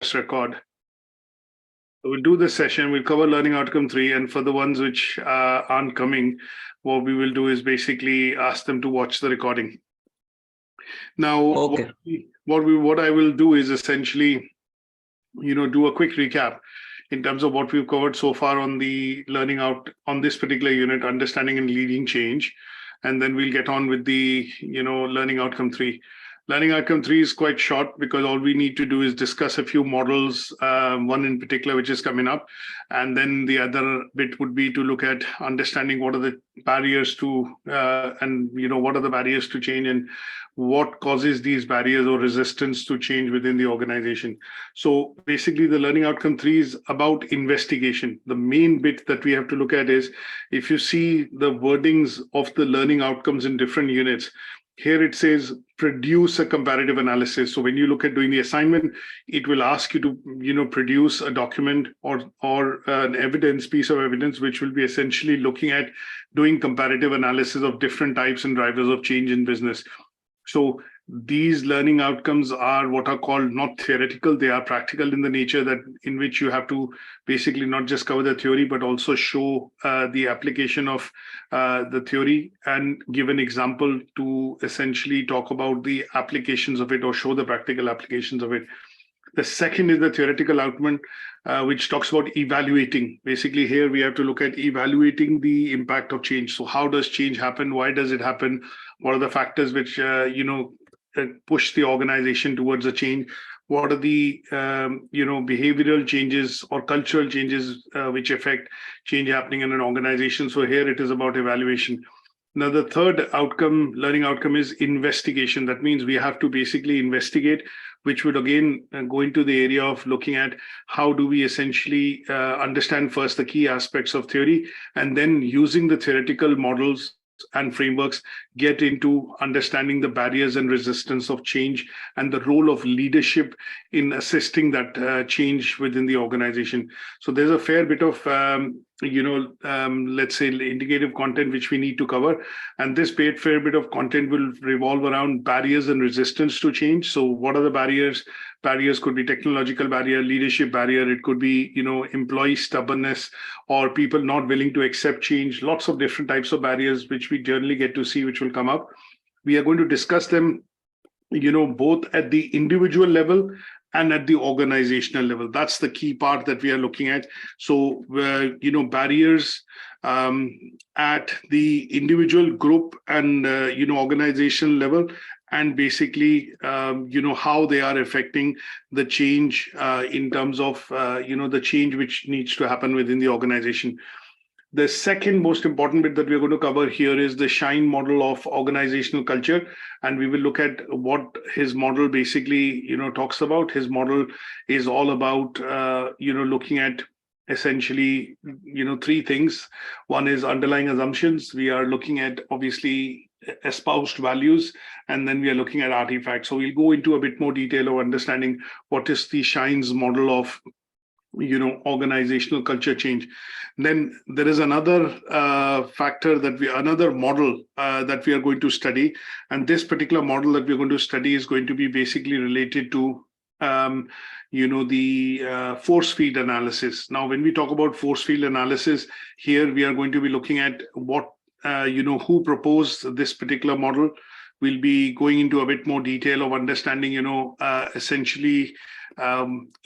record. We'll do this session. We'll cover learning outcome 3, and for the ones which aren't coming, what we will do is basically ask them to watch the recording. Now, Okay. what I will do is essentially, do a quick recap in terms of what we've covered so far on the learning out on this particular unit, understanding and leading change, and then we'll get on with the learning outcome 3. Learning outcome 3 is quite short because all we need to do is discuss a few models, one in particular which is coming up, and then the other bit would be to look at understanding what are the barriers to what are the barriers to change and what causes these barriers or resistance to change within the organization. So basically the learning outcome 3 is about investigation. The main bit that we have to look at is, if you see the wordings of the learning outcomes in different units, here it says produce a comparative analysis. So when you look at doing the assignment, it will ask you to produce a document or an piece of evidence, which will be essentially looking at doing comparative analysis of different types and drivers of change in business. So these learning outcomes are what are called not theoretical, they are practical in the nature that in which you have to basically not just cover the theory, but also show the application of the theory and give an example to essentially talk about the applications of it or show the practical applications of it. The second is the theoretical outcome, which talks about evaluating. Basically, here we have to look at evaluating the impact of change. So how does change happen? Why does it happen? What are the factors which, push the organization towards a change? What are the, behavioral changes or cultural changes which affect change happening in an organization? So here it is about evaluation. Now, the third learning outcome is investigation. That means we have to basically investigate, which would again go into the area of looking at how do we essentially understand first the key aspects of theory, and then using the theoretical models and frameworks, get into understanding the barriers and resistance of change and the role of leadership in assisting that change within the organization. So there's a fair bit of, let's say, indicative content which we need to cover. And this fair bit of content will revolve around barriers and resistance to change. So what are the barriers? Barriers could be technological barrier, leadership barrier. It could be, employee stubbornness or people not willing to accept change. Lots of different types of barriers which we generally get to see, which will come up. We are going to discuss them, both at the individual level and at the organizational level. That's the key part that we are looking at. So, barriers at the individual, group, and organizational level, and basically, how they are affecting the change in terms of, the change which needs to happen within the organization. The second most important bit that we're going to cover here is the SHINE model of organizational culture. And we will look at what his model basically, talks about. His model is all about, looking at essentially, 3 things. One is underlying assumptions. We are looking at obviously espoused values, and then we are looking at artifacts. So we'll go into a bit more detail of understanding what is the SHINE's model of organizational culture change. Then there is another another model that we are going to study. And this particular model that we're going to study is going to be basically related to, the force field analysis. Now, when we talk about force field analysis, here we are going to be looking at what, who proposed this particular model. We'll be going into a bit more detail of understanding, essentially,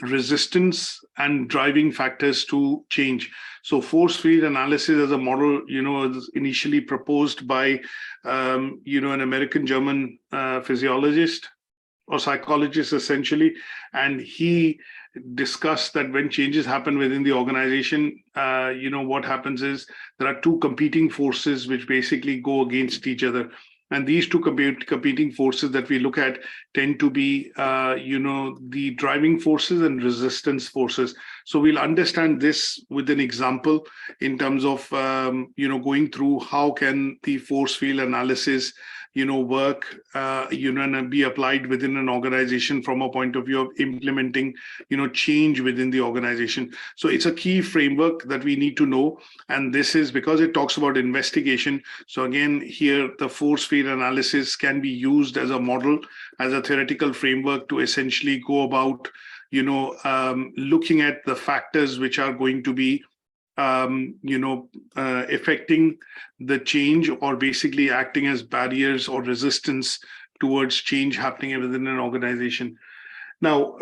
resistance and driving factors to change. So force field analysis as a model, was initially proposed by, an American-German physiologist or psychologist, essentially. And he discussed that when changes happen within the organization, what happens is there are 2 competing forces which basically go against each other. And these 2 competing forces that we look at tend to be, the driving forces and resistance forces. So we'll understand this with an example in terms of, going through how can the force field analysis, work, and be applied within an organization from a point of view of implementing, change within the organization. So it's a key framework that we need to know. And this is because it talks about investigation. So again, here, the force field analysis can be used as a model, as a theoretical framework to essentially go about, looking at the factors which are going to be affecting the change, or basically acting as barriers or resistance towards change happening within an organization. Now,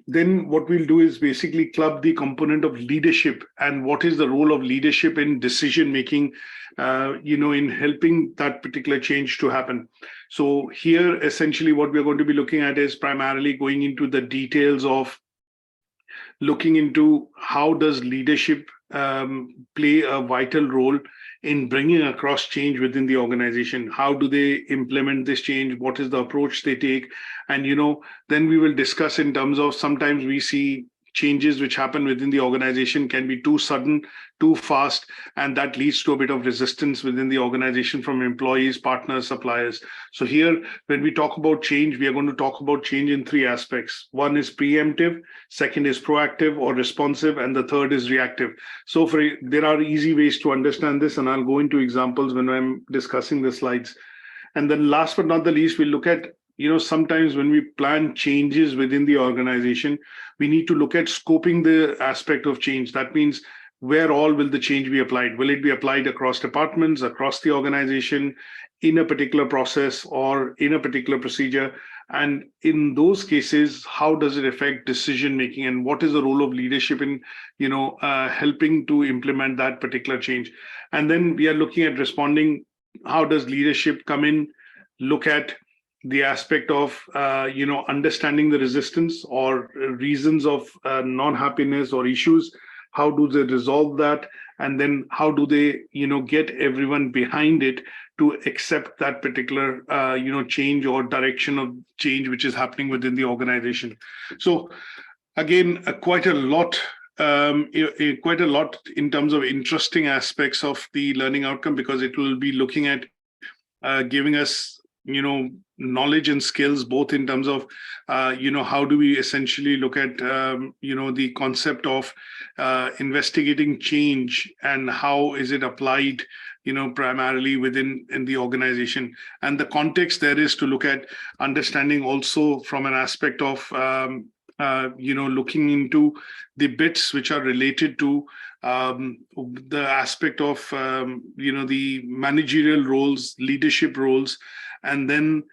then what we'll do is basically club the component of leadership and what is the role of leadership in decision making, in helping that particular change to happen. So here, essentially, what we're going to be looking at is primarily going into the details of looking into how does leadership play a vital role in bringing across change within the organization. How do they implement this change? What is the approach they take? And, then we will discuss in terms of, sometimes we see changes which happen within the organization can be too sudden, too fast, and that leads to a bit of resistance within the organization from employees, partners, suppliers. So here, when we talk about change, we are going to talk about change in three aspects. One is preemptive, second is proactive or responsive, and the third is reactive. So there are easy ways to understand this, and I'll go into examples when I'm discussing the slides. And then last but not the least, we'll look at, sometimes when we plan changes within the organization, we need to look at scoping the aspect of change. That means, where all will the change be applied? Will it be applied across departments, across the organization, in a particular process, or in a particular procedure? And in those cases, how does it affect decision making, and what is the role of leadership in, helping to implement that particular change? And then we are looking at responding. How does leadership come in? Look at the aspect of, understanding the resistance or reasons of non-happiness or issues. How do they resolve that? And then how do they, get everyone behind it to accept that particular, change or direction of change which is happening within the organization? So again, quite a lot in terms of interesting aspects of the learning outcome, because it will be looking at giving us, knowledge and skills, both in terms of, how do we essentially look at, the concept of investigating change, and how is it applied, primarily within the organization. And the context there is to look at understanding also from an aspect of, looking into the bits which are related to the aspect of, the managerial roles, leadership roles, and then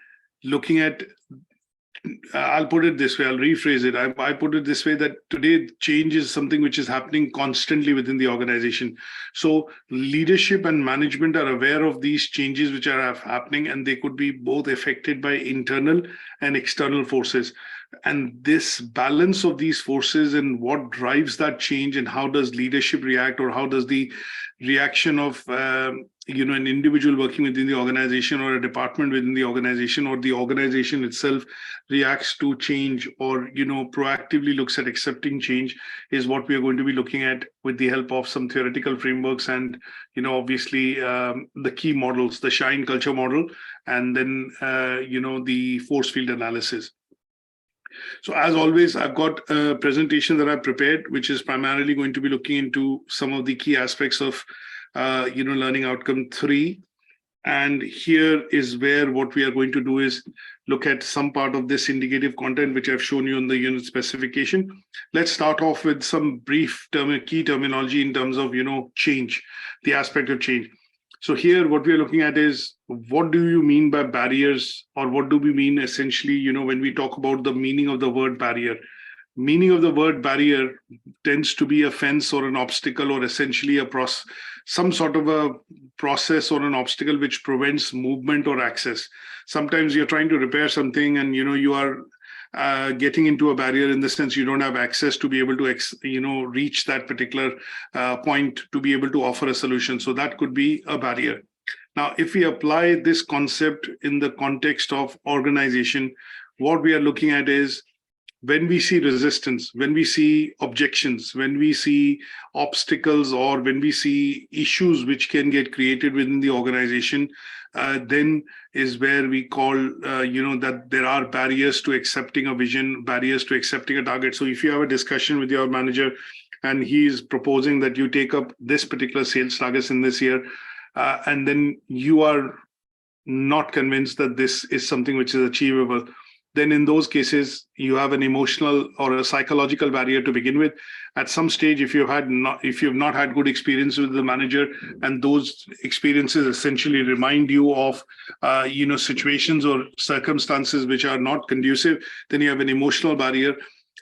looking at, I'll put it this way, I'll rephrase it. I put it this way, that today change is something which is happening constantly within the organization. So leadership and management are aware of these changes which are happening, and they could be both affected by internal and external forces. And this balance of these forces and what drives that change, and how does leadership react, or how does the reaction of an individual working within the organization, or a department within the organization, or the organization itself reacts to change, or proactively looks at accepting change, is what we are going to be looking at with the help of some theoretical frameworks, and obviously the key models, the SHINE culture model, and then the force field analysis. So as always, I've got a presentation that I've prepared, which is primarily going to be looking into some of the key aspects of, learning outcome 3. And here is where what we are going to do is look at some part of this indicative content, which I've shown you in the unit specification. Let's start off with some brief key terminology in terms of, change, the aspect of change. So here, what we are looking at is, what do you mean by barriers, or what do we mean essentially, when we talk about the meaning of the word barrier? Meaning of the word barrier tends to be a fence or an obstacle, or essentially some sort of a process or an obstacle which prevents movement or access. Sometimes you're trying to repair something, and you are getting into a barrier in the sense you don't have access to be able to reach that particular point to be able to offer a solution. So that could be a barrier. Now, if we apply this concept in the context of organization, what we are looking at is, when we see resistance, when we see objections, when we see obstacles, or when we see issues which can get created within the organization, then is where we call, that there are barriers to accepting a vision, barriers to accepting a target. So if you have a discussion with your manager, and he is proposing that you take up this particular sales targets in this year, and then you are not convinced that this is something which is achievable, then in those cases, you have an emotional or a psychological barrier to begin with. At some stage, if you've not had good experience with the manager, and those experiences essentially remind you of situations or circumstances which are not conducive, then you have an emotional barrier.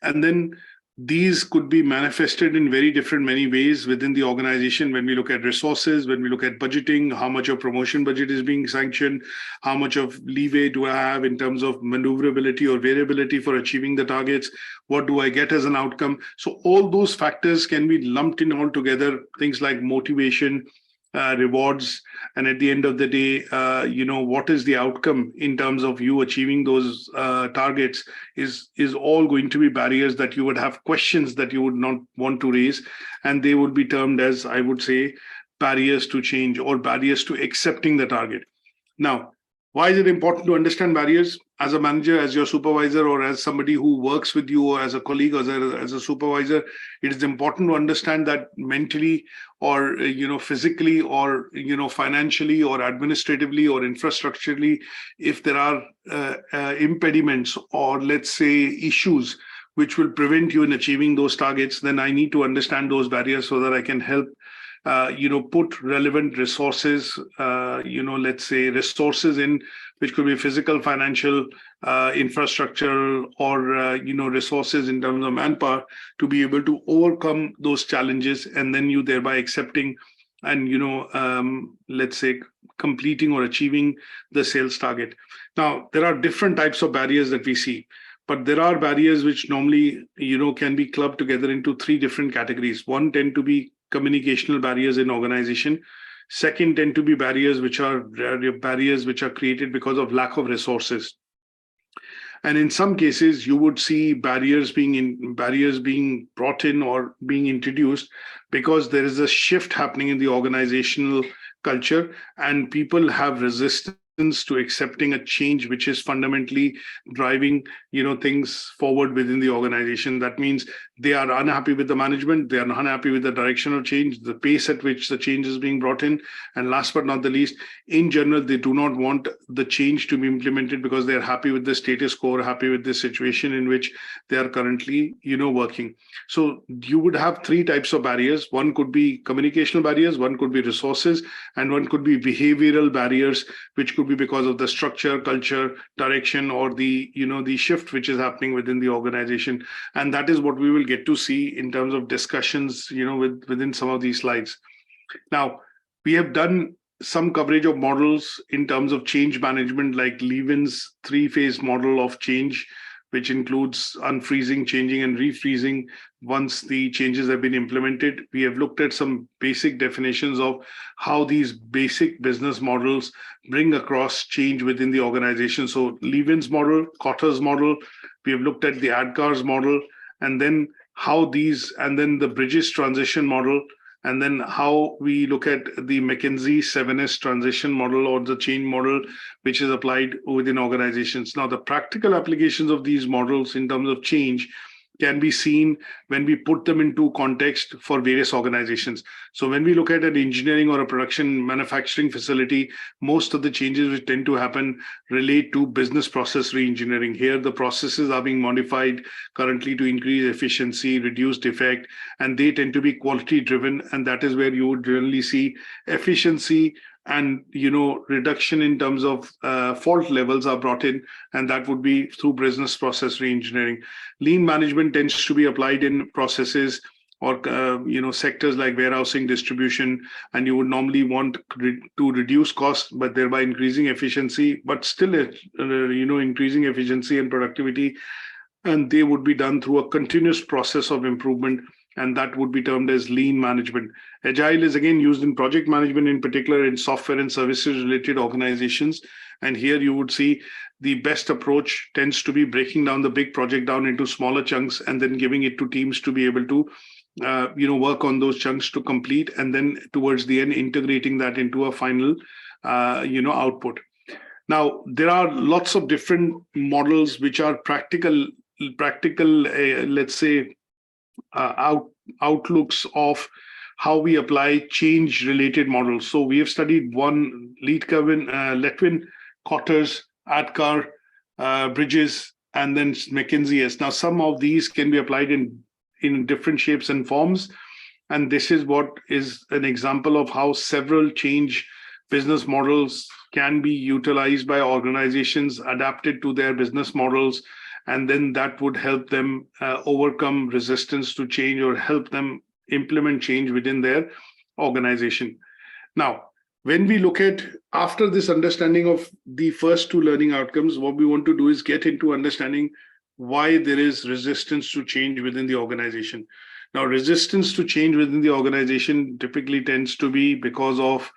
And then these could be manifested in very different many ways within the organization. When we look at resources, when we look at budgeting, how much of promotion budget is being sanctioned, how much of leeway do I have in terms of maneuverability or variability for achieving the targets, what do I get as an outcome? So all those factors can be lumped in all together, things like motivation, rewards, and at the end of the day, what is the outcome in terms of you achieving those targets is all going to be barriers that you would have questions that you would not want to raise, and they would be termed as, I would say, barriers to change or barriers to accepting the target. Now, why is it important to understand barriers? As a manager, as your supervisor, or as somebody who works with you, or as a colleague, or as a supervisor, it is important to understand that mentally, or physically, or financially, or administratively, or infrastructurally, if there are impediments, or let's say issues which will prevent you in achieving those targets, then I need to understand those barriers so that I can help put relevant resources, let's say resources in, which could be physical, financial, infrastructure, or, resources in terms of manpower, to be able to overcome those challenges, and then you thereby accepting and, let's say, completing or achieving the sales target. Now, there are different types of barriers that we see, but there are barriers which normally, can be clubbed together into three different categories. One tend to be communicational barriers in organization. Second tend to be barriers which are created because of lack of resources. And in some cases, you would see barriers being brought in or being introduced because there is a shift happening in the organizational culture, and people have resistance to accepting a change which is fundamentally driving things forward within the organization. That means they are unhappy with the management, they are unhappy with the direction of change, the pace at which the change is being brought in, and last but not the least, in general, they do not want the change to be implemented because they are happy with the status quo, or happy with the situation in which they are currently working. So you would have three types of barriers. One could be communicational barriers, one could be resources, and one could be behavioral barriers, which could be because of the structure, culture, direction, or the shift which is happening within the organization. And that is what we will get to see in terms of discussions within some of these slides. Now, we have done some coverage of models in terms of change management, like Levin's three-phase model of change, which includes unfreezing, changing, and refreezing once the changes have been implemented. We have looked at some basic definitions of how these basic business models bring across change within the organization. So Levin's model, Kotter's model, we have looked at the ADKAR's model, and then then the Bridges transition model, and then how we look at the McKinsey 7S transition model, or the change model, which is applied within organizations. Now, the practical applications of these models in terms of change can be seen when we put them into context for various organizations. So when we look at an engineering or a production manufacturing facility, most of the changes which tend to happen relate to business process reengineering. Here, the processes are being modified currently to increase efficiency, reduce defect, and they tend to be quality driven. And that is where you would generally see efficiency and reduction in terms of fault levels are brought in, and that would be through business process reengineering. Lean management tends to be applied in processes or sectors like warehousing, distribution, and you would normally want to reduce costs, but thereby increasing efficiency, but still increasing efficiency and productivity, and they would be done through a continuous process of improvement, and that would be termed as lean management. Agile is again used in project management, in particular in software and services related organizations. And here you would see the best approach tends to be breaking down the big project down into smaller chunks and then giving it to teams to be able to work on those chunks to complete, and then towards the end integrating that into a final output. Now, there are lots of different models which are practical let's say outlooks of how we apply change related models. So we have studied one, Letwin, Kotter's, ADKAR, Bridges, and then McKinsey S. Now, some of these can be applied in different shapes and forms. And this is what is an example of how several change business models can be utilized by organizations, adapted to their business models, and then that would help them overcome resistance to change or help them implement change within their organization. Now, when we look at, after this understanding of the first two learning outcomes, what we want to do is get into understanding why there is resistance to change within the organization. Now, resistance to change within the organization typically tends to be because of,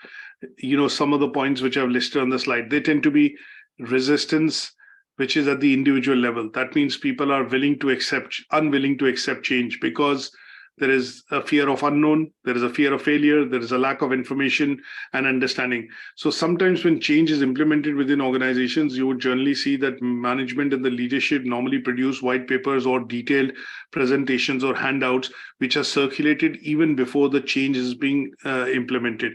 some of the points which I've listed on the slide. They tend to be resistance which is at the individual level. That means people are unwilling to accept change because there is a fear of unknown, there is a fear of failure, there is a lack of information and understanding. So sometimes when change is implemented within organizations, you would generally see that management and the leadership normally produce white papers or detailed presentations or handouts, which are circulated even before the change is being implemented.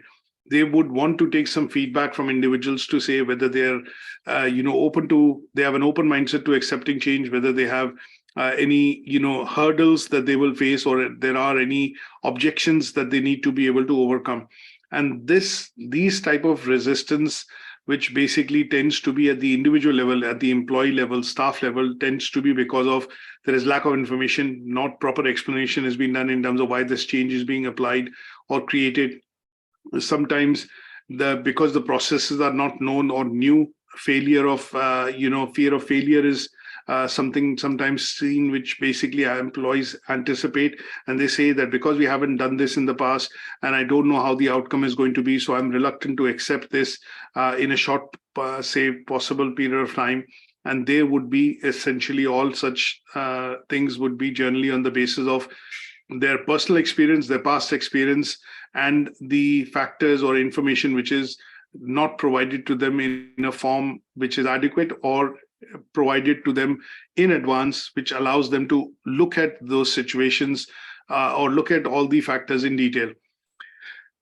They would want to take some feedback from individuals to say whether they're, they have an open mindset to accepting change, whether they have any hurdles that they will face, or there are any objections that they need to be able to overcome. And these type of resistance, which basically tends to be at the individual level, at the employee level, staff level, tends to be because of there is lack of information, not proper explanation has been done in terms of why this change is being applied or created. Sometimes because the processes are not known or new, fear of failure is something sometimes seen, which basically our employees anticipate, and they say that because we haven't done this in the past and I don't know how the outcome is going to be, so I'm reluctant to accept this in a short possible period of time. And there would be essentially all such things would be generally on the basis of their personal experience, their past experience, and the factors or information which is not provided to them in a form which is adequate or provided to them in advance, which allows them to look at those situations or look at all the factors in detail.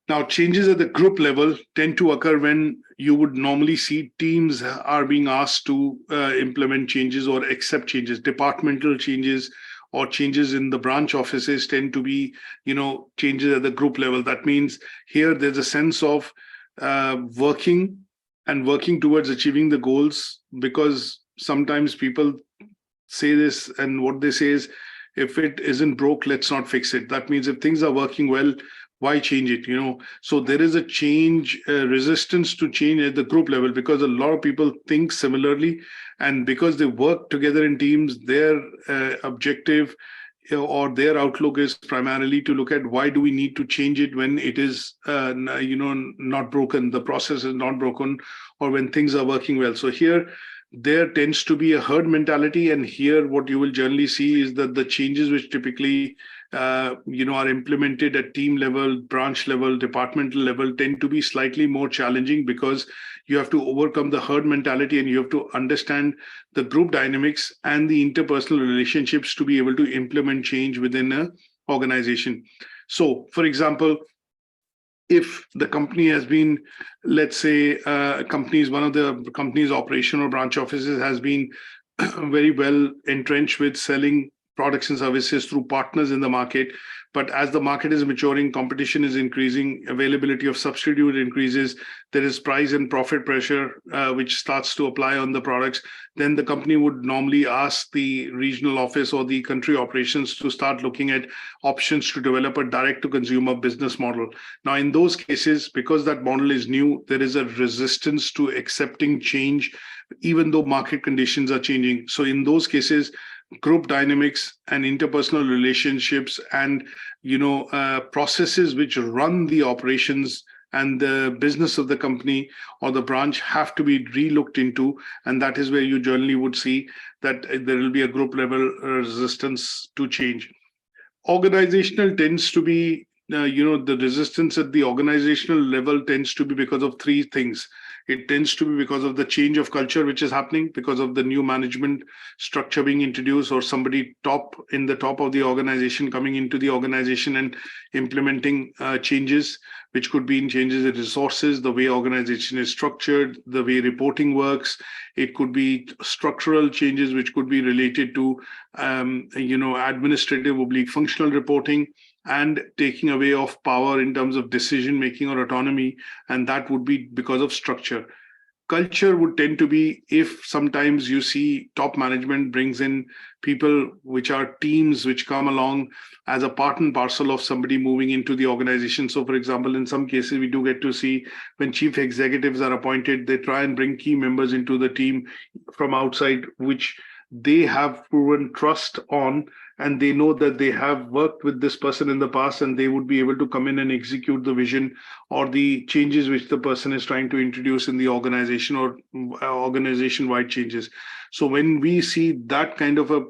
Now, changes at the group level tend to occur when you would normally see teams are being asked to implement changes or accept changes. Departmental changes or changes in the branch offices tend to be, changes at the group level. That means here there's a sense of working towards achieving the goals, because sometimes people say this, and what they say is, if it isn't broke, let's not fix it. That means if things are working well, why change it? So there is a change, resistance to change at the group level, because a lot of people think similarly, and because they work together in teams, their objective or their outlook is primarily to look at why do we need to change it when it is not broken, the process is not broken, or when things are working well. So here there tends to be a herd mentality, and here what you will generally see is that the changes which typically are implemented at team level, branch level, departmental level tend to be slightly more challenging, because you have to overcome the herd mentality and you have to understand the group dynamics and the interpersonal relationships to be able to implement change within an organization. So, for example, if the company has been, let's say, one of the company's operation or branch offices has been very well entrenched with selling products and services through partners in the market, but as the market is maturing, competition is increasing, availability of substitute increases, there is price and profit pressure which starts to apply on the products, then the company would normally ask the regional office or the country operations to start looking at options to develop a direct-to-consumer business model. Now, in those cases, because that model is new, there is a resistance to accepting change, even though market conditions are changing. So in those cases, group dynamics and interpersonal relationships and processes which run the operations and the business of the company or the branch have to be re-looked into, and that is where you generally would see that there will be a group level resistance to change. Organizational tends to be the resistance at the organizational level tends to be because of three things. It tends to be because of the change of culture which is happening, because of the new management structure being introduced, or somebody in the top of the organization coming into the organization and implementing changes, which could be in changes in resources, the way organization is structured, the way reporting works. It could be structural changes which could be related to administrative oblique functional reporting, and taking away of power in terms of decision making or autonomy, and that would be because of structure. Culture would tend to be if sometimes you see top management brings in people which are teams which come along as a part and parcel of somebody moving into the organization. So, for example, in some cases, we do get to see when chief executives are appointed, they try and bring key members into the team from outside, which they have proven trust on, and they know that they have worked with this person in the past, and they would be able to come in and execute the vision or the changes which the person is trying to introduce in the organization, or organization-wide changes. So when we see that kind of a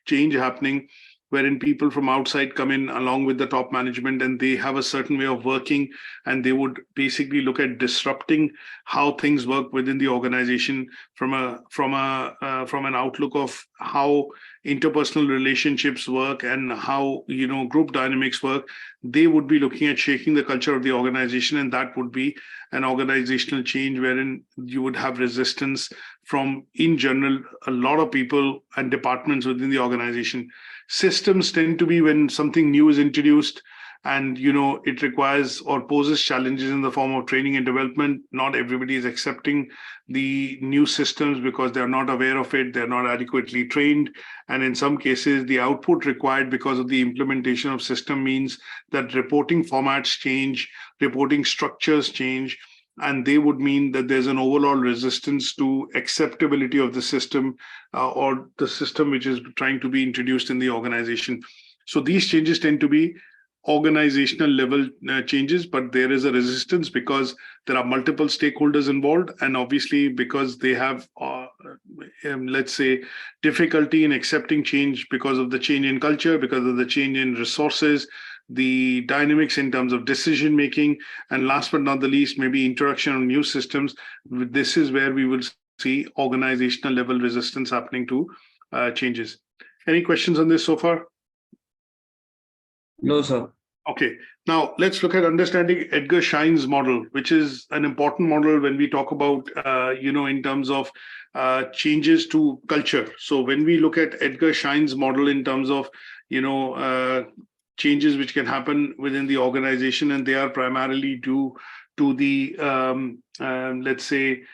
change happening, wherein people from outside come in along with the top management, and they have a certain way of working, and they would basically look at disrupting how things work within the organization from an outlook of how interpersonal relationships work and how group dynamics work. They would be looking at shaking the culture of the organization, and that would be an organizational change wherein you would have resistance from, in general, a lot of people and departments within the organization. Systems tend to be when something new is introduced and it requires or poses challenges in the form of training and development. Not everybody is accepting the new systems because they're not aware of it, they're not adequately trained, and in some cases the output required because of the implementation of system means that reporting formats change, reporting structures change, and they would mean that there's an overall resistance to acceptability of the system or the system which is trying to be introduced in the organization. So these changes tend to be organizational level changes, but there is a resistance because there are multiple stakeholders involved, and obviously because they have, let's say, difficulty in accepting change because of the change in culture, because of the change in resources, the dynamics in terms of decision making, and last but not the least, maybe introduction of new systems. This is where we will see organizational level resistance happening to changes. Any questions on this so far? No, sir. Okay, now let's look at understanding Edgar Schein's model, which is an important model when we talk about, in terms of changes to culture. So when we look at Edgar Schein's model in terms of, changes which can happen within the organization, and they are primarily due to the, let's say,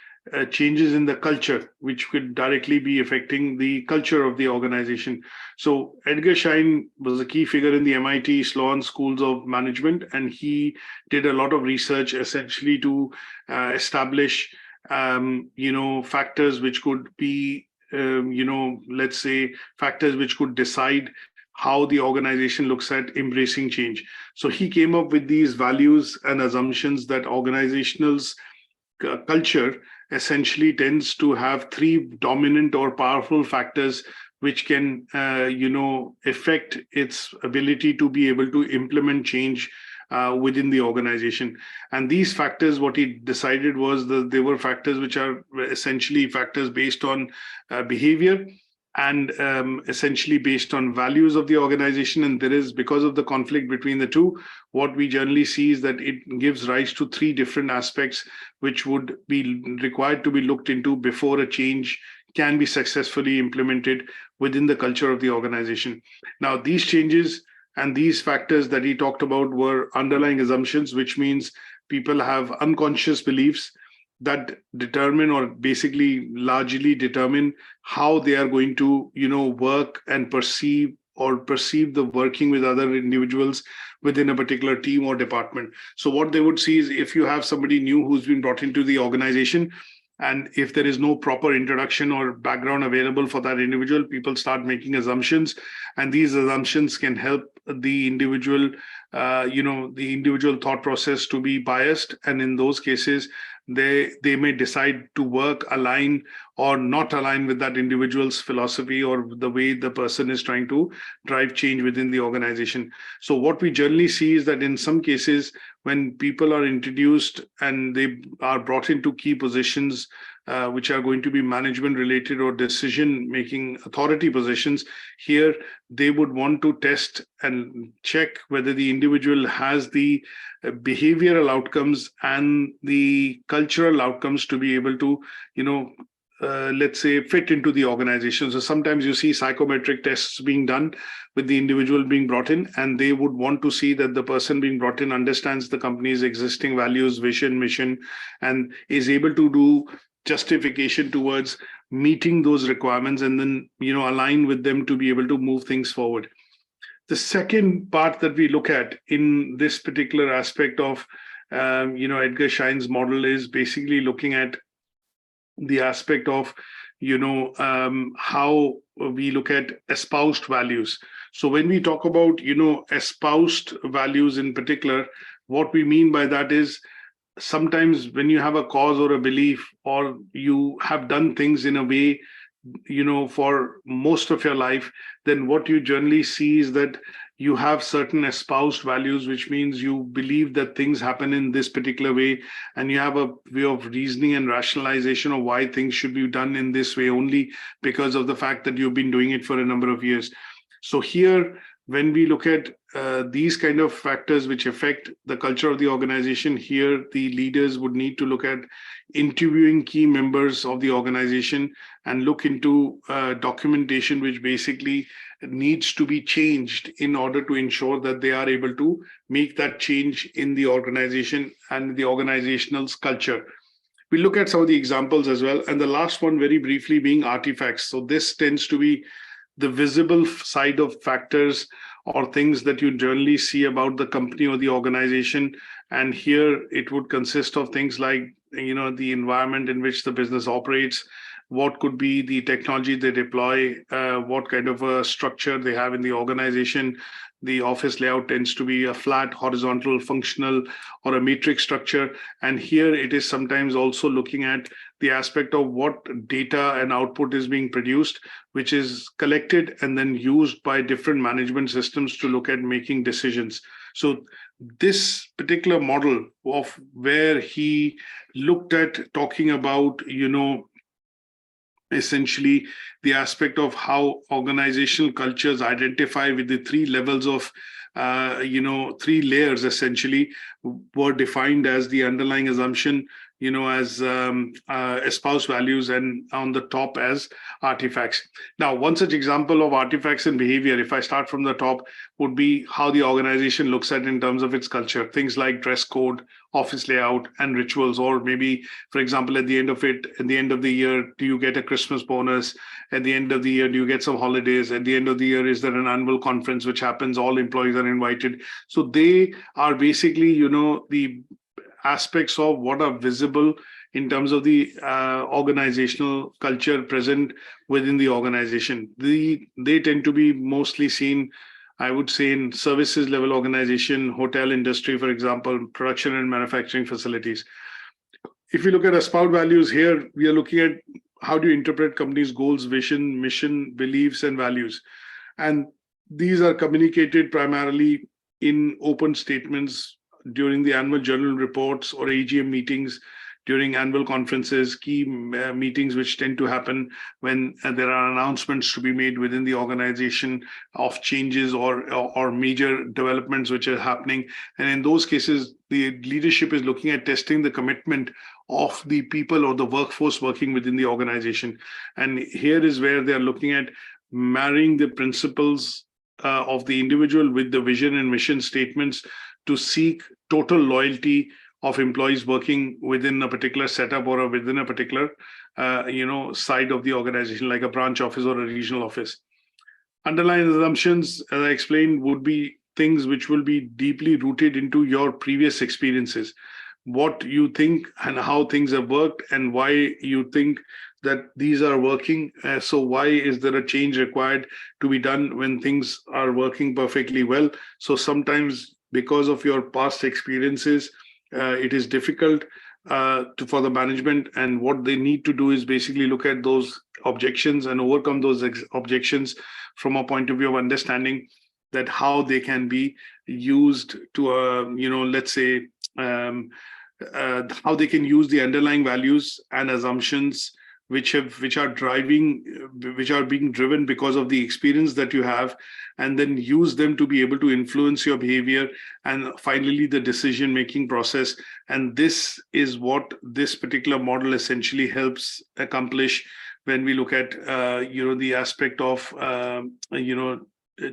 changes in the culture, which could directly be affecting the culture of the organization. So Edgar Schein was a key figure in the MIT Sloan Schools of Management, and he did a lot of research essentially to establish, factors which could be, let's say, factors which could decide how the organization looks at embracing change. So he came up with these values and assumptions that organizational's culture essentially tends to have three dominant or powerful factors which can, affect its ability to be able to implement change within the organization. And these factors, what he decided was that they were factors which are essentially factors based on behavior and essentially based on values of the organization. And there is, because of the conflict between the two, what we generally see is that it gives rise to three different aspects which would be required to be looked into before a change can be successfully implemented within the culture of the organization. Now, these changes and these factors that he talked about were underlying assumptions, which means people have unconscious beliefs that determine, or basically largely determine, how they are going to, work and perceive the working with other individuals within a particular team or department. So what they would see is, if you have somebody new who's been brought into the organization, and if there is no proper introduction or background available for that individual, people start making assumptions, and these assumptions can help the individual, the individual thought process to be biased. And in those cases, they may decide to work, align or not align with that individual's philosophy or the way the person is trying to drive change within the organization. So what we generally see is that in some cases, when people are introduced and they are brought into key positions, which are going to be management related or decision making authority positions, here they would want to test and check whether the individual has the behavioral outcomes and the cultural outcomes to be able to, let's say, fit into the organization. So sometimes you see psychometric tests being done with the individual being brought in, and they would want to see that the person being brought in understands the company's existing values, vision, mission, and is able to do justification towards meeting those requirements and then, align with them to be able to move things forward. The second part that we look at in this particular aspect of, Edgar Schein's model is basically looking at the aspect of, how we look at espoused values. So when we talk about, espoused values in particular, what we mean by that is sometimes when you have a cause or a belief, or you have done things in a way, for most of your life, then what you generally see is that you have certain espoused values, which means you believe that things happen in this particular way, and you have a way of reasoning and rationalization of why things should be done in this way only because of the fact that you've been doing it for a number of years. So here, when we look at these kind of factors which affect the culture of the organization, here the leaders would need to look at interviewing key members of the organization and look into documentation which basically needs to be changed in order to ensure that they are able to make that change in the organization and the organizational culture. We look at some of the examples as well. And the last one, very briefly, being artifacts. So this tends to be the visible side of factors or things that you generally see about the company or the organization. And here it would consist of things like, the environment in which the business operates, what could be the technology they deploy, what kind of a structure they have in the organization. The office layout tends to be a flat, horizontal, functional, or a matrix structure. And here it is sometimes also looking at the aspect of what data and output is being produced, which is collected and then used by different management systems to look at making decisions. So this particular model of where he looked at talking about, essentially the aspect of how organizational cultures identify with the three levels of, three layers essentially were defined as the underlying assumption, as espoused values, and on the top as artifacts. Now, one such example of artifacts and behavior, if I start from the top, would be how the organization looks at in terms of its culture. Things like dress code, office layout, and rituals, or maybe, for example, at the end of the year, do you get a Christmas bonus? At the end of the year, do you get some holidays? At the end of the year, is there an annual conference which happens? All employees are invited. So they are basically, the aspects of what are visible in terms of the organizational culture present within the organization. They tend to be mostly seen, I would say, in services level organization, hotel industry, for example, production and manufacturing facilities. If you look at espoused values here, we are looking at how do you interpret companies' goals, vision, mission, beliefs, and values. And these are communicated primarily in open statements during the annual journal reports or AGM meetings, during annual conferences, key meetings which tend to happen when there are announcements to be made within the organization of changes or major developments which are happening. And in those cases, the leadership is looking at testing the commitment of the people or the workforce working within the organization. And here is where they are looking at marrying the principles of the individual with the vision and mission statements to seek total loyalty of employees working within a particular setup or within a particular, side of the organization, like a branch office or a regional office. Underlying assumptions, as I explained, would be things which will be deeply rooted into your previous experiences, what you think and how things have worked, and why you think that these are working. So why is there a change required to be done when things are working perfectly well? So sometimes because of your past experiences, it is difficult for the management, and what they need to do is basically look at those objections and overcome those objections from a point of view of understanding that how they can be used to, let's say, how they can use the underlying values and assumptions which are being driven because of the experience that you have, and then use them to be able to influence your behavior and finally the decision making process. And this is what this particular model essentially helps accomplish when we look at the aspect of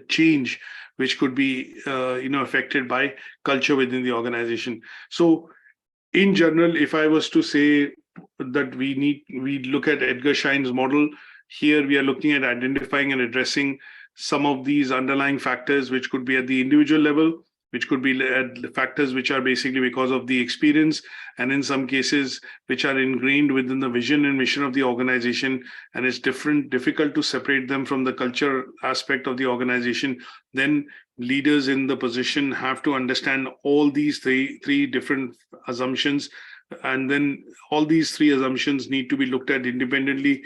change which could be affected by culture within the organization. So in general, if I was to say that we look at Edgar Schein's model, here we are looking at identifying and addressing some of these underlying factors, which could be at the individual level, which could be factors which are basically because of the experience, and in some cases which are ingrained within the vision and mission of the organization, and it's difficult to separate them from the culture aspect of the organization. Then leaders in the position have to understand all these three different assumptions, and then all these three assumptions need to be looked at independently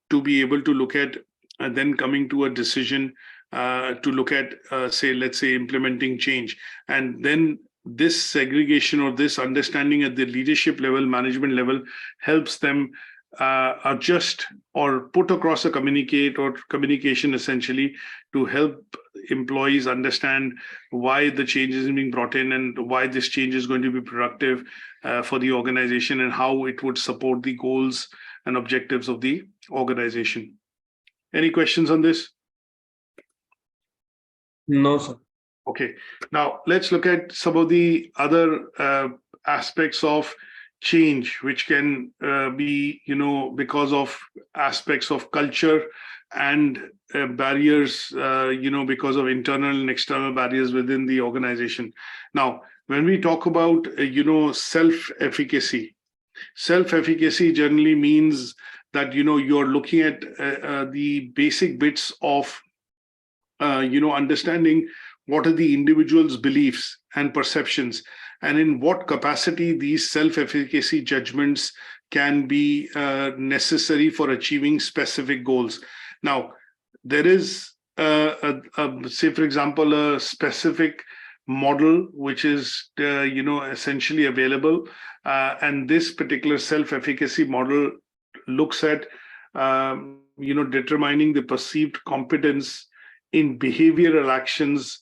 to be able to look at and then coming to a decision to look at, let's say, implementing change. And then this segregation or this understanding at the leadership level, management level, helps them adjust or put across a communication essentially to help employees understand why the change is being brought in and why this change is going to be productive for the organization and how it would support the goals and objectives of the organization. Any questions on this? No, sir. Okay. Now let's look at some of the other aspects of change, which can be, because of aspects of culture and barriers, because of internal and external barriers within the organization. Now, when we talk about, self-efficacy generally means that, you're looking at the basic bits of, understanding what are the individual's beliefs and perceptions, and in what capacity these self-efficacy judgments can be necessary for achieving specific goals. Now, there is, say, for example, a specific model which is, essentially available, and this particular self-efficacy model looks at, determining the perceived competence in behavioral actions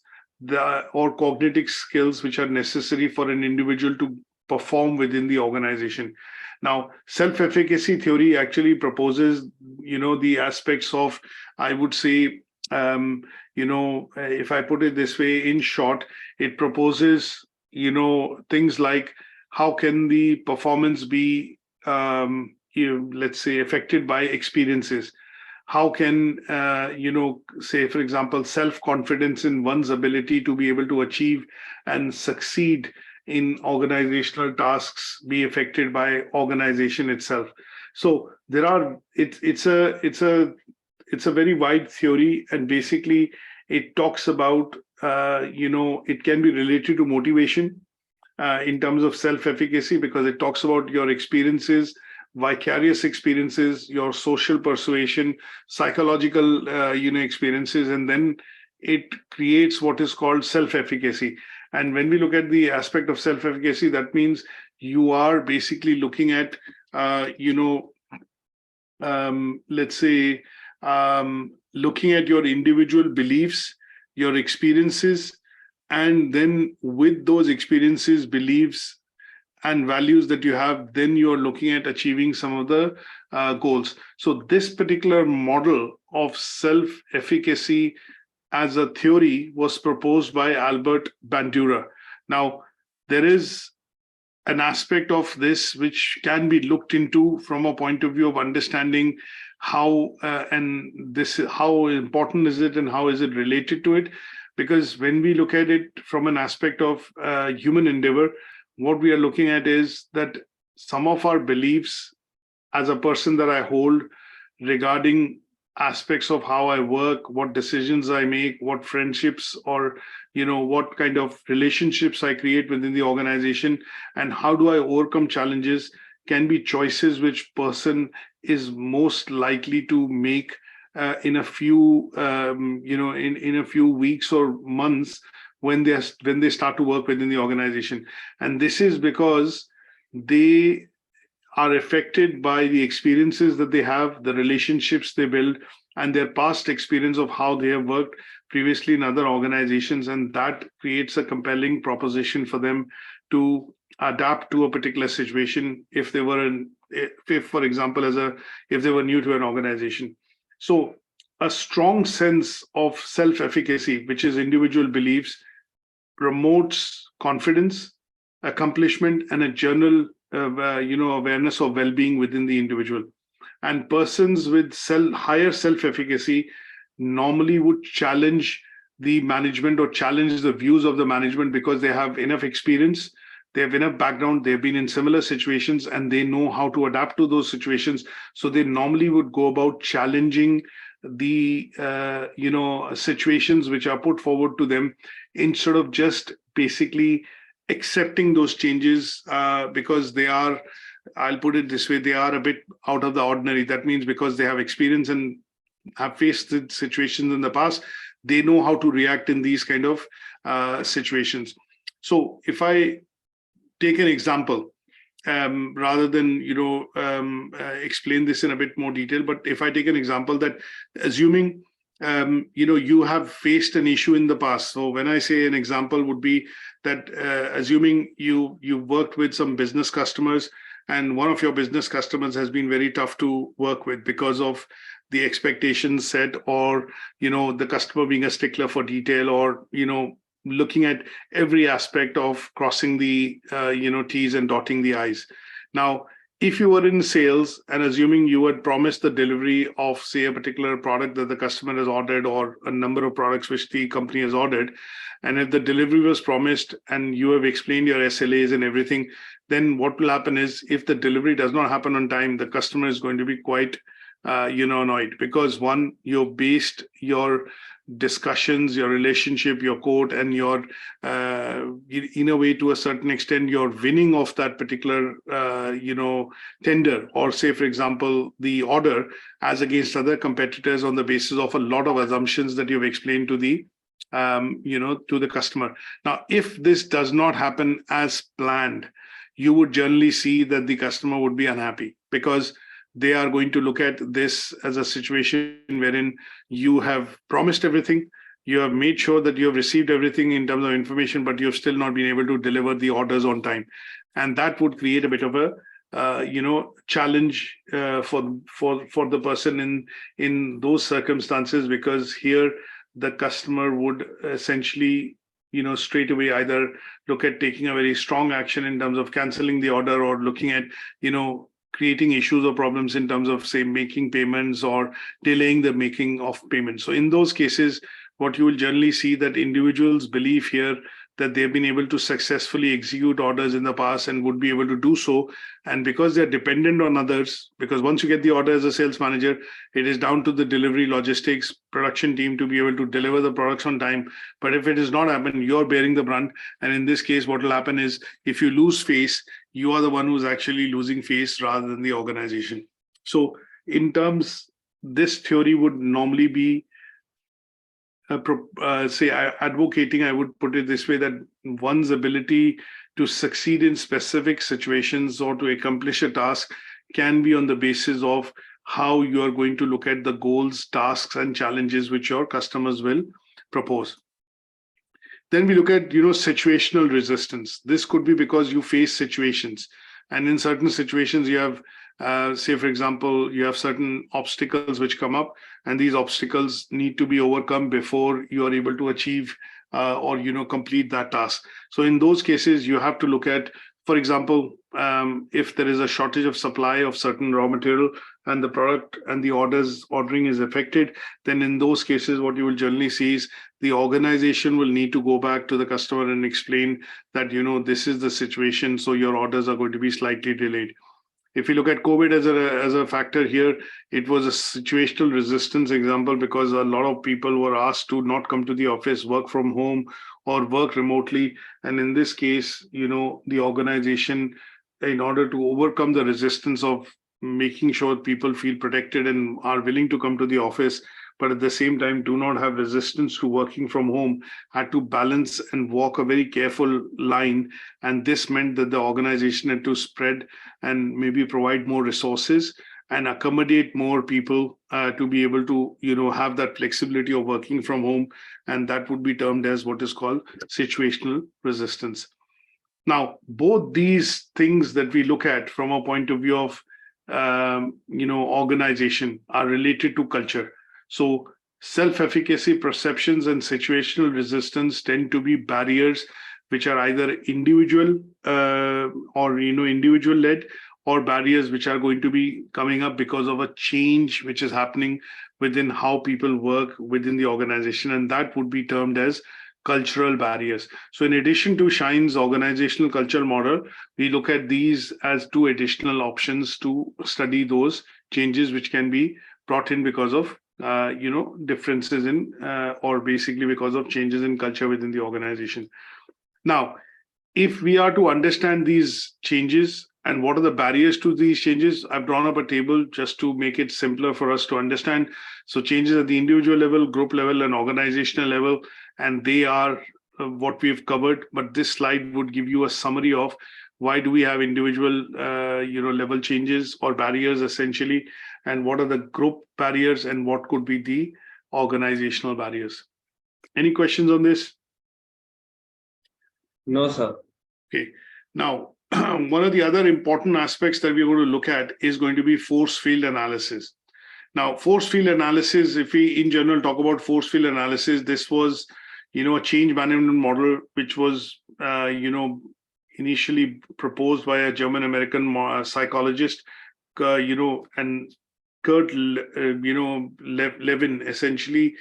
or cognitive skills which are necessary for an individual to perform within the organization. Now, self-efficacy theory actually proposes, the aspects of, I would say, if I put it this way, in short, it proposes, things like how can the performance be, let's say, affected by experiences. How can, say, for example, self-confidence in one's ability to be able to achieve and succeed in organizational tasks be affected by organization itself? So there are, it's a very wide theory, and basically it talks about, it can be related to motivation in terms of self-efficacy, because it talks about your experiences, vicarious experiences, your social persuasion, psychological, experiences, and then it creates what is called self-efficacy. And when we look at the aspect of self-efficacy, that means you are basically looking at, let's say, looking at your individual beliefs, your experiences, and then with those experiences, beliefs, and values that you have, then you're looking at achieving some of the goals. So this particular model of self-efficacy as a theory was proposed by Albert Bandura. Now, there is an aspect of this which can be looked into from a point of view of understanding how how important is it and how is it related to it. Because when we look at it from an aspect of human endeavor, what we are looking at is that some of our beliefs as a person that I hold regarding aspects of how I work, what decisions I make, what friendships or what kind of relationships I create within the organization, and how do I overcome challenges, can be choices which person is most likely to make in a few in a few weeks or months when they start to work within the organization. And this is because they are affected by the experiences that they have, the relationships they build, and their past experience of how they have worked previously in other organizations. And that creates a compelling proposition for them to adapt to a particular situation if they were if for example, if they were new to an organization. So a strong sense of self-efficacy, which is individual beliefs, promotes confidence, accomplishment, and a general awareness of well-being within the individual. And persons with higher self-efficacy normally would challenge the management or challenge the views of the management because they have enough experience, they have enough background, they've been in similar situations, and they know how to adapt to those situations. So they normally would go about challenging the situations which are put forward to them, instead of just basically accepting those changes because they are, I'll put it this way, they are a bit out of the ordinary. That means because they have experience and have faced the situations in the past, they know how to react in these kind of situations. So if I take an example, rather than explain this in a bit more detail, but if I take an example that assuming you have faced an issue in the past. So when I say an example would be that assuming you worked with some business customers, and one of your business customers has been very tough to work with because of the expectations set, or the customer being a stickler for detail, or looking at every aspect of crossing the T's and dotting the I's. Now, if you were in sales and assuming you had promised the delivery of, say, a particular product that the customer has ordered, or a number of products which the company has ordered, and if the delivery was promised and you have explained your SLAs and everything, then what will happen is if the delivery does not happen on time, the customer is going to be quite annoyed, because one, you've based your discussions, your relationship, your quote, and your in a way, to a certain extent, your winning of that particular tender, or say for example the order, as against other competitors, on the basis of a lot of assumptions that you've explained to the to the customer. Now, if this does not happen as planned, you would generally see that the customer would be unhappy, because they are going to look at this as a situation wherein you have promised everything, you have made sure that you have received everything in terms of information, but you have still not been able to deliver the orders on time. And that would create a bit of a challenge for the person in those circumstances, because here the customer would essentially straight away either look at taking a very strong action in terms of canceling the order, or looking at creating issues or problems in terms of, say, making payments or delaying the making of payments. So in those cases, what you will generally see that individuals believe here that they've been able to successfully execute orders in the past and would be able to do so. And because they're dependent on others, because once you get the order as a sales manager, it is down to the delivery, logistics, production team to be able to deliver the products on time. But if it does not happen, you're bearing the brunt. And in this case, what will happen is if you lose face, you are the one who's actually losing face rather than the organization. So in terms, this theory would normally be advocating, I would put it this way, that one's ability to succeed in specific situations or to accomplish a task can be on the basis of how you are going to look at the goals, tasks, and challenges which your customers will propose. Then we look at, situational resistance. This could be because you face situations, and in certain situations you have, say, for example, you have certain obstacles which come up, and these obstacles need to be overcome before you are able to achieve or complete that task. So in those cases, you have to look at, for example, if there is a shortage of supply of certain raw material and the product and the ordering is affected, then in those cases, what you will generally see is the organization will need to go back to the customer and explain that, this is the situation, so your orders are going to be slightly delayed. If you look at COVID as a factor here, it was a situational resistance example, because a lot of people were asked to not come to the office, work from home, or work remotely. And in this case, the organization, in order to overcome the resistance of making sure people feel protected and are willing to come to the office, but at the same time do not have resistance to working from home, had to balance and walk a very careful line. And this meant that the organization had to spread and maybe provide more resources and accommodate more people to be able to have that flexibility of working from home. And that would be termed as what is called situational resistance. Now, both these things that we look at from a point of view of organization are related to culture. So self-efficacy perceptions and situational resistance tend to be barriers which are either individual or individual led, or barriers which are going to be coming up because of a change which is happening within how people work within the organization, and that would be termed as cultural barriers. So in addition to Shine's organizational culture model, we look at these as two additional options to study those changes which can be brought in because of differences in or basically because of changes in culture within the organization. Now, if we are to understand these changes and what are the barriers to these changes, I've drawn up a table just to make it simpler for us to understand. So changes at the individual level, group level, and organizational level, and they are what we've covered. But this slide would give you a summary of why do we have individual level changes or barriers essentially, and what are the group barriers and what could be the organizational barriers. Any questions on this? No, sir. Okay. Now, one of the other important aspects that we're going to look at is going to be force field analysis. Now, force field analysis, if we in general talk about force field analysis, this was, a change management model, which was, initially proposed by a German-American psychologist, and Kurt, Levin essentially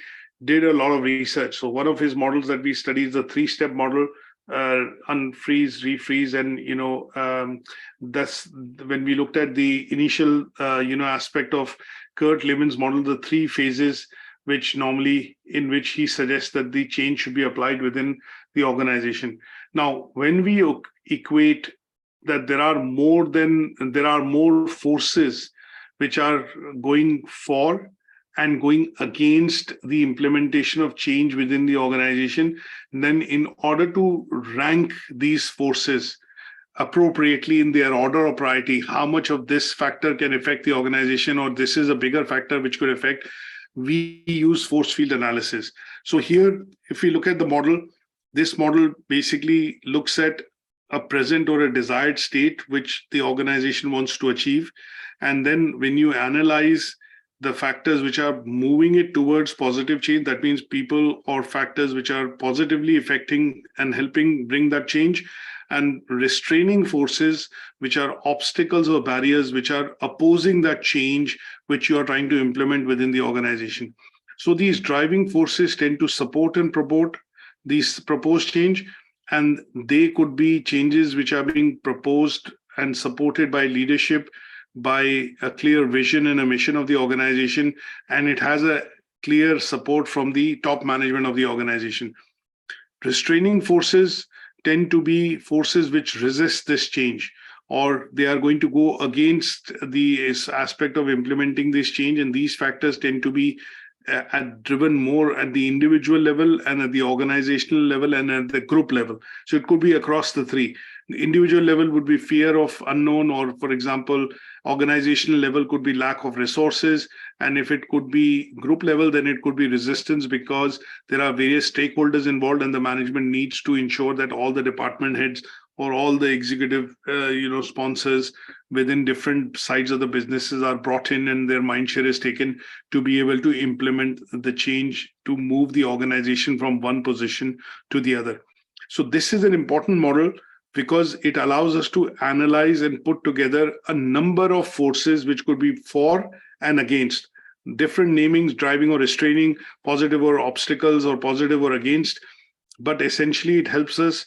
did a lot of research. So one of his models that we study is the three-step model, unfreeze, refreeze, and that's when we looked at the initial aspect of Kurt Levin's model, the three phases in which he suggests that the change should be applied within the organization. Now, when we equate that there are more forces which are going for and going against the implementation of change within the organization, then in order to rank these forces appropriately in their order of priority, how much of this factor can affect the organization, or this is a bigger factor which could affect, we use force field analysis. So here, if we look at the model, this model basically looks at a present or a desired state which the organization wants to achieve. And then when you analyze the factors which are moving it towards positive change, that means people or factors which are positively affecting and helping bring that change, and restraining forces which are obstacles or barriers which are opposing that change which you are trying to implement within the organization. So these driving forces tend to support and promote these proposed change, and they could be changes which are being proposed and supported by leadership, by a clear vision and a mission of the organization, and it has a clear support from the top management of the organization. Restraining forces tend to be forces which resist this change, or they are going to go against the aspect of implementing this change, and these factors tend to be driven more at the individual level and at the organizational level and at the group level. So it could be across the three. The individual level would be fear of unknown, or for example, organizational level could be lack of resources. And if it could be group level, then it could be resistance, because there are various stakeholders involved and the management needs to ensure that all the department heads or all the executive sponsors within different sides of the businesses are brought in and their mind share is taken to be able to implement the change to move the organization from one position to the other. So this is an important model because it allows us to analyze and put together a number of forces which could be for and against, different namings, driving or restraining, positive or obstacles, or positive or against. But essentially, it helps us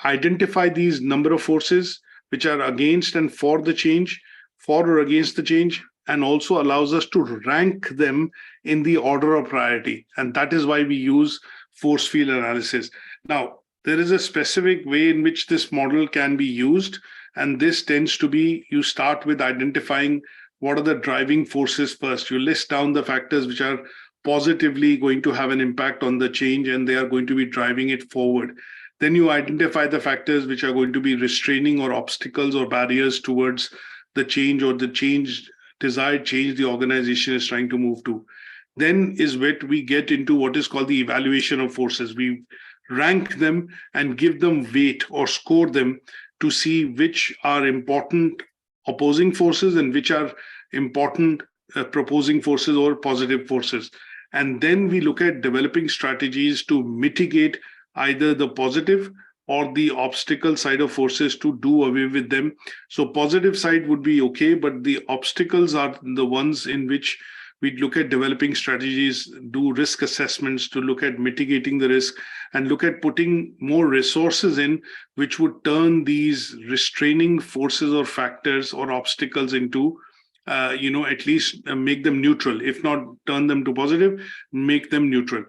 identify these number of forces, which are against and for the change, for or against the change, and also allows us to rank them in the order of priority. And that is why we use force field analysis. Now, there is a specific way in which this model can be used, and this tends to be, you start with identifying what are the driving forces first. You list down the factors which are positively going to have an impact on the change and they are going to be driving it forward. Then you identify the factors which are going to be restraining or obstacles or barriers towards the change or the desired change the organization is trying to move to. Then is where we get into what is called the evaluation of forces. We rank them and give them weight or score them to see which are important opposing forces and which are important proposing forces or positive forces. And then we look at developing strategies to mitigate either the positive or the obstacle side of forces to do away with them. So positive side would be okay, but the obstacles are the ones in which we look at developing strategies, do risk assessments to look at mitigating the risk, and look at putting more resources in, which would turn these restraining forces or factors or obstacles into, at least make them neutral. If not turn them to positive, make them neutral.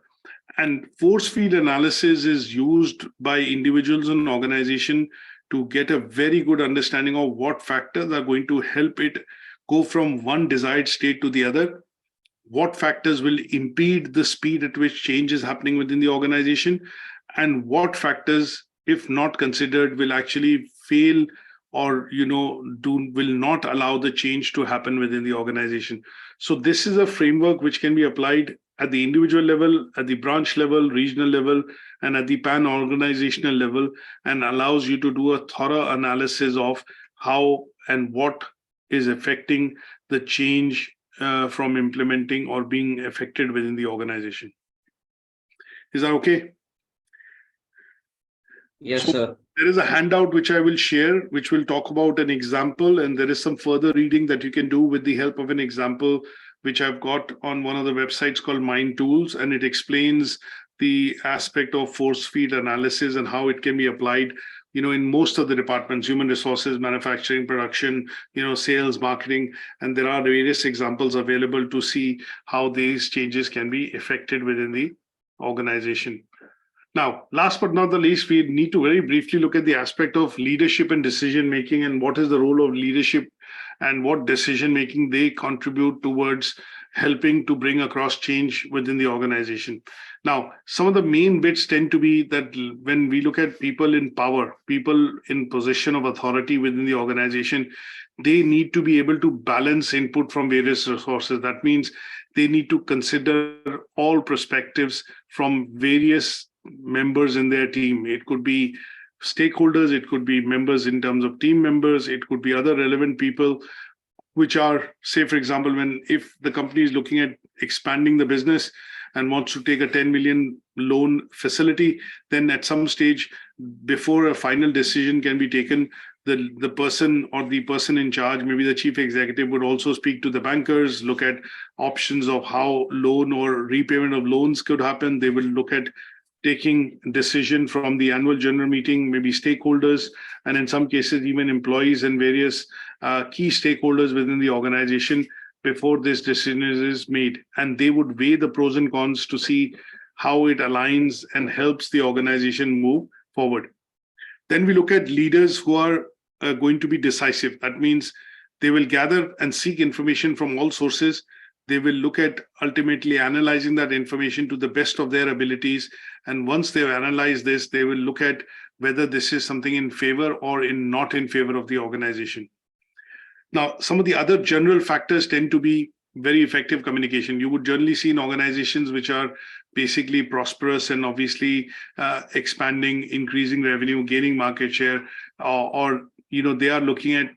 And force field analysis is used by individuals and organization to get a very good understanding of what factors are going to help it go from one desired state to the other, what factors will impede the speed at which change is happening within the organization, and what factors, if not considered, will actually fail or will not allow the change to happen within the organization. So this is a framework which can be applied at the individual level, at the branch level, regional level, and at the pan-organizational level, and allows you to do a thorough analysis of how and what is affecting the change from implementing or being affected within the organization. Is that okay? Yes, sir. There is a handout which I will share, which will talk about an example, and there is some further reading that you can do with the help of an example, which I've got on one of the websites called Mind Tools, and it explains the aspect of force field analysis and how it can be applied in most of the departments, human resources, manufacturing, production, sales, marketing, and there are various examples available to see how these changes can be effected within the organization. Now, last but not the least, we need to very briefly look at the aspect of leadership and decision-making and what is the role of leadership and what decision-making they contribute towards helping to bring across change within the organization. Now, some of the main bits tend to be that when we look at people in power, people in position of authority within the organization, they need to be able to balance input from various resources. That means they need to consider all perspectives from various members in their team. It could be stakeholders, it could be members in terms of team members, it could be other relevant people, which are, say, for example, if the company is looking at expanding the business and wants to take a 10 million loan facility, then at some stage, before a final decision can be taken, the person or the person in charge, maybe the chief executive, would also speak to the bankers, look at options of how loan or repayment of loans could happen. They will look at taking decision from the annual general meeting, maybe stakeholders, and in some cases, even employees and various key stakeholders within the organization before this decision is made. And they would weigh the pros and cons to see how it aligns and helps the organization move forward. Then we look at leaders who are going to be decisive. That means they will gather and seek information from all sources. They will look at ultimately analyzing that information to the best of their abilities. And once they've analyzed this, they will look at whether this is something in favor or not in favor of the organization. Now, some of the other general factors tend to be very effective communication. You would generally see in organizations which are basically prosperous and obviously expanding, increasing revenue, gaining market share, or they are looking at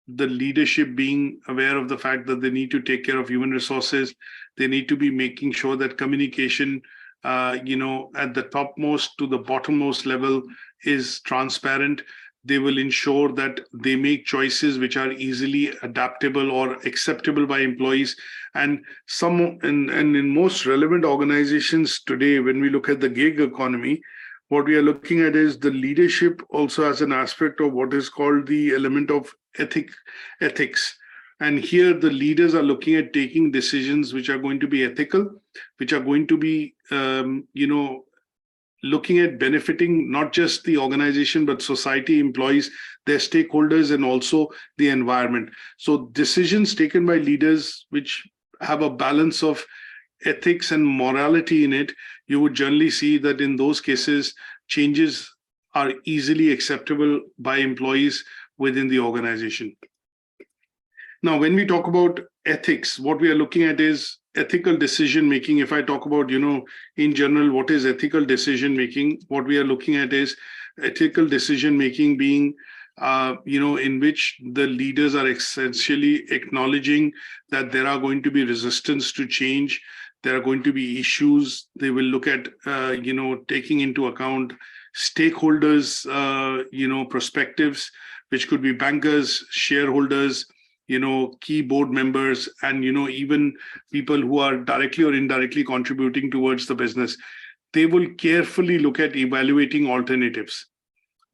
the leadership being aware of the fact that they need to take care of human resources. They need to be making sure that communication, at the topmost to the bottommost level is transparent. They will ensure that they make choices which are easily adaptable or acceptable by employees. And in most relevant organizations today, when we look at the gig economy, what we are looking at is the leadership also has an aspect of what is called the element of ethics. And here the leaders are looking at taking decisions which are going to be ethical, which are going to be, looking at benefiting not just the organization, but society, employees, their stakeholders, and also the environment. So decisions taken by leaders which have a balance of ethics and morality in it, you would generally see that in those cases, changes are easily acceptable by employees within the organization. Now, when we talk about ethics, what we are looking at is ethical decision making. If I talk about, in general, what is ethical decision making, what we are looking at is ethical decision making being, in which the leaders are essentially acknowledging that there are going to be resistance to change. There are going to be issues. They will look at, taking into account stakeholders, perspectives, which could be bankers, shareholders, key board members, and, even people who are directly or indirectly contributing towards the business. They will carefully look at evaluating alternatives.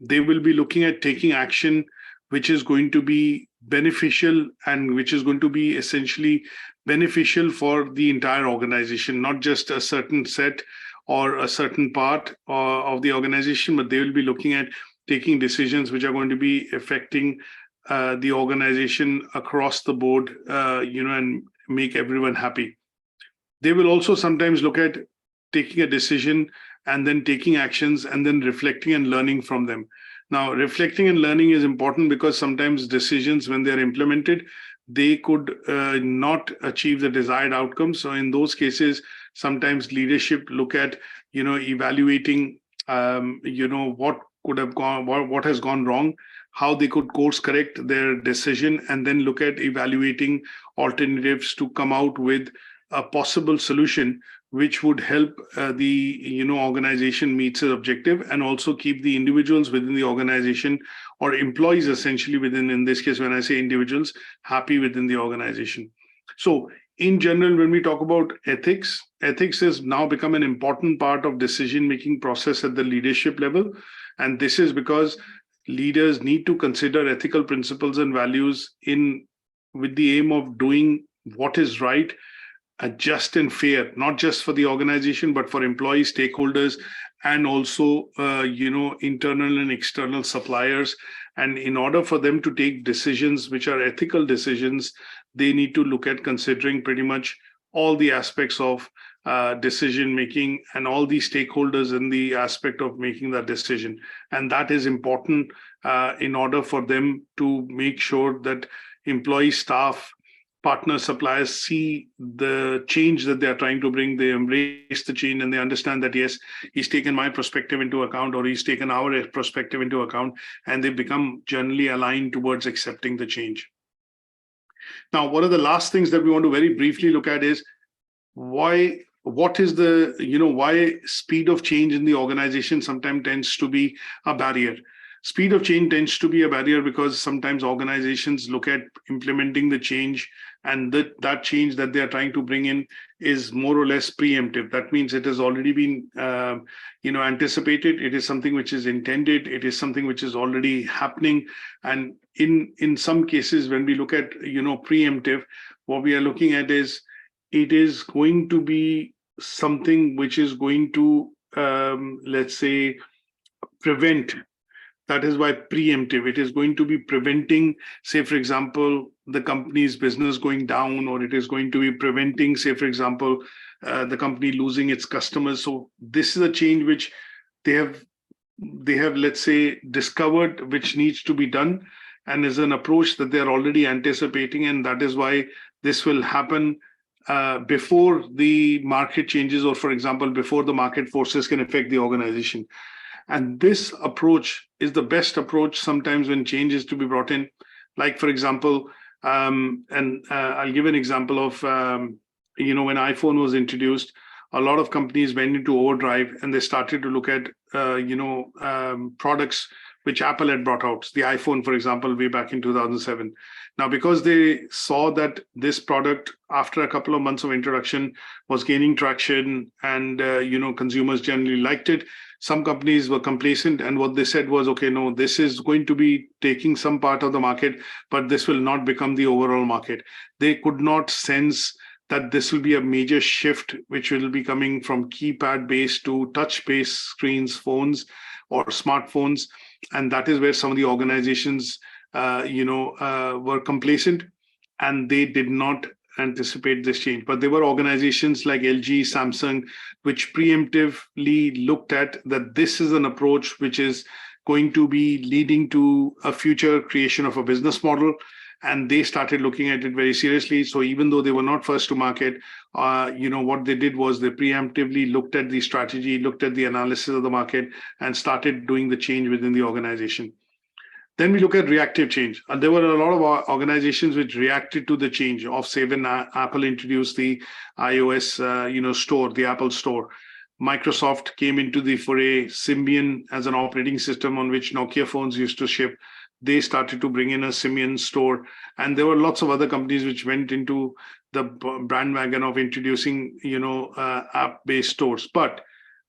They will be looking at taking action which is going to be beneficial and which is going to be essentially beneficial for the entire organization, not just a certain set or a certain part of the organization, but they will be looking at taking decisions which are going to be affecting the organization across the board, and make everyone happy. They will also sometimes look at taking a decision and then taking actions and then reflecting and learning from them. Now, reflecting and learning is important because sometimes decisions, when they're implemented, they could not achieve the desired outcome. So in those cases, sometimes leadership look at, evaluating, what could have gone, what has gone wrong, how they could course correct their decision, and then look at evaluating alternatives to come out with a possible solution which would help the organization meet its objective and also keep the individuals within the organization, or employees essentially within, in this case, when I say individuals, happy within the organization. So in general, when we talk about ethics has now become an important part of decision-making process at the leadership level. And this is because leaders need to consider ethical principles and values with the aim of doing what is right, just and fair, not just for the organization, but for employees, stakeholders, and also, internal and external suppliers. And in order for them to take decisions which are ethical decisions, they need to look at considering pretty much all the aspects of decision making and all the stakeholders in the aspect of making that decision. And that is important in order for them to make sure that employee, staff, partner, suppliers see the change that they are trying to bring. They embrace the change and they understand that, yes, he's taken my perspective into account, or he's taken our perspective into account, and they become generally aligned towards accepting the change. Now, one of the last things that we want to very briefly look at is why speed of change in the organization sometimes tends to be a barrier. Speed of change tends to be a barrier because sometimes organizations look at implementing the change, and that change that they are trying to bring in is more or less preemptive. That means it has already been anticipated. It is something which is intended. It is something which is already happening. And in some cases, when we look at preemptive, what we are looking at is it is going to be something which is going to let's say prevent. That is why preemptive. It is going to be preventing, say, for example, the company's business going down, or it is going to be preventing, say, for example, the company losing its customers. So this is a change which they have, let's say, discovered which needs to be done, and is an approach that they are already anticipating. And that is why this will happen before the market changes, or, for example, before the market forces can affect the organization. And this approach is the best approach sometimes when change is to be brought in. Like, for example, I'll give an example of, when iPhone was introduced, a lot of companies went into overdrive and they started to look at, products which Apple had brought out, the iPhone, for example, way back in 2007. Now, because they saw that this product, after a couple of months of introduction, was gaining traction and, consumers generally liked it, some companies were complacent. And what they said was, okay, no, this is going to be taking some part of the market, but this will not become the overall market. They could not sense that this will be a major shift, which will be coming from keypad-based to touch-based screens, phones, or smartphones. And that is where some of the organizations, were complacent, and they did not anticipate this change. But there were organizations like LG, Samsung, which preemptively looked at that this is an approach which is going to be leading to a future creation of a business model. And they started looking at it very seriously. So even though they were not first to market, what they did was they preemptively looked at the strategy, looked at the analysis of the market, and started doing the change within the organization. Then we look at reactive change. And there were a lot of organizations which reacted to the change of, say, when Apple introduced the iOS, store, the Apple Store. Microsoft came into the foray, Symbian as an operating system on which Nokia phones used to ship. They started to bring in a Symbian store. And there were lots of other companies which went into the bandwagon of introducing, app-based stores. But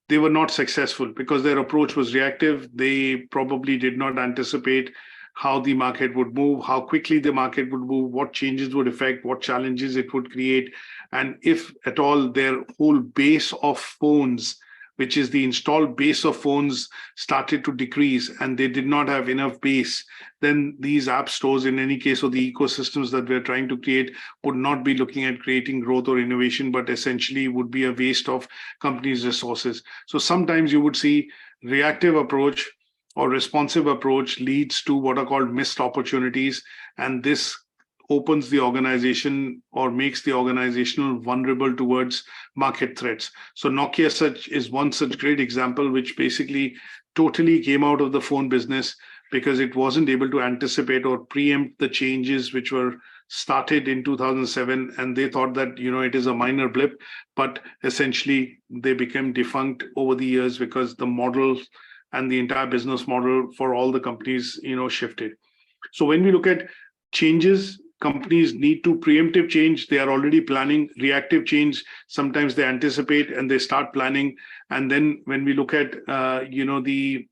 they were not successful because their approach was reactive. They probably did not anticipate how the market would move, how quickly the market would move, what changes would affect, what challenges it would create. And if at all their whole base of phones, which is the installed base of phones, started to decrease and they did not have enough base, then these app stores, in any case, or the ecosystems that we're trying to create, would not be looking at creating growth or innovation, but essentially would be a waste of companies' resources. So sometimes you would see reactive approach or responsive approach leads to what are called missed opportunities. And this opens the organization or makes the organizational vulnerable towards market threats. So Nokia is one such great example, which basically totally came out of the phone business because it wasn't able to anticipate or preempt the changes which were started in 2007. And they thought that, it is a minor blip, but essentially they became defunct over the years because the model and the entire business model for all the companies, shifted. So when we look at changes, companies need to preemptive change. They are already planning. Reactive change, sometimes they anticipate and they start planning. And then when we look at, the